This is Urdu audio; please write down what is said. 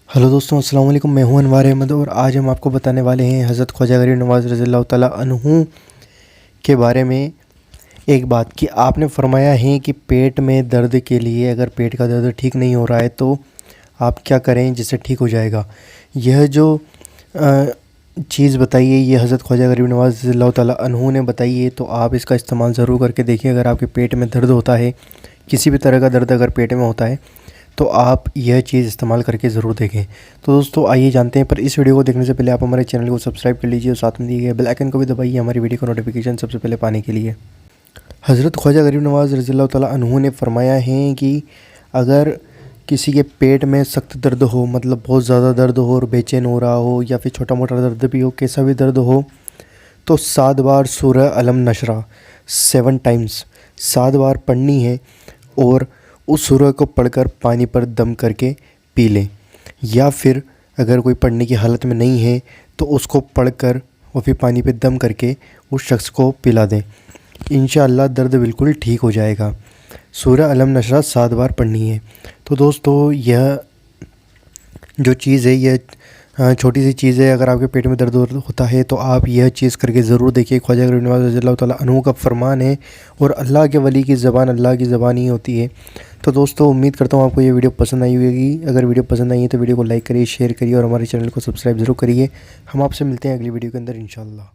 ہلو دوستوں، السلام علیکم۔ میں ہوں انوار احمد اور آج ہم آپ کو بتانے والے ہیں حضرت خواجہ غریب نواز رضی اللہ تعالیٰ عنہ کے بارے میں ایک بات کہ آپ نے فرمایا ہے کہ پیٹ میں درد کے لیے اگر پیٹ کا درد ٹھیک نہیں ہو رہا ہے تو آپ کیا کریں جس سے ٹھیک ہو جائے گا۔ یہ جو چیز بتائی ہے یہ حضرت خواجہ غریب نواز رضی اللہ تعالیٰ عنہ نے بتائی ہے، تو آپ اس کا استعمال ضرور کر کے دیکھیں۔ اگر آپ کے پیٹ میں درد ہوتا ہے، کسی بھی طرح کا درد اگر پیٹ میں ہوتا ہے تو آپ یہ چیز استعمال کر کے ضرور دیکھیں۔ تو دوستو آئیے جانتے ہیں، پر اس ویڈیو کو دیکھنے سے پہلے آپ ہمارے چینل کو سبسکرائب کر لیجئے اور ساتھ میں دیے گئے بیل آئیکن کو بھی دبائیے ہماری ویڈیو کا نوٹیفیکیشن سب سے پہلے پانے کے لیے۔ حضرت خواجہ غریب نواز رضی اللہ تعالیٰ عنہ نے فرمایا ہے کہ اگر کسی کے پیٹ میں سخت درد ہو، مطلب بہت زیادہ درد ہو اور بے چین ہو رہا ہو، یا پھر چھوٹا موٹا درد بھی ہو، کیسا بھی درد ہو، تو 7 بار سورہ علم نشرہ 7 ٹائمز 7 بار پڑھنی ہے اور اس سورہ کو پڑھ کر پانی پر دم کر کے پی لیں، یا پھر اگر کوئی پڑھنے کی حالت میں نہیں ہے تو اس کو پڑھ کر اور پھر پانی پہ دم کر کے اس شخص کو پلا دیں، انشاءاللہ درد بالکل ٹھیک ہو جائے گا۔ سورہ علم نشرہ 7 بار پڑھنی ہے۔ تو دوستو یہ جو چیز ہے یہ چھوٹی سی چیز ہے، اگر آپ کے پیٹ میں درد ہوتا ہے تو آپ یہ چیز کر کے ضرور دیکھیے۔ خواجہ غریب نواز رضی اللہ تعالیٰ عنہ کا فرمان ہے اور اللہ کے ولی کی زبان اللہ کی زبان ہی ہوتی ہے۔ تو دوستو امید کرتا ہوں آپ کو یہ ویڈیو پسند آئی ہوگی۔ اگر ویڈیو پسند آئی ہے تو ویڈیو کو لائک کریے، شیئر کریے اور ہمارے چینل کو سبسکرائب ضرور کریے۔ ہم آپ سے ملتے ہیں اگلی ویڈیو کے اندر انشاءاللہ۔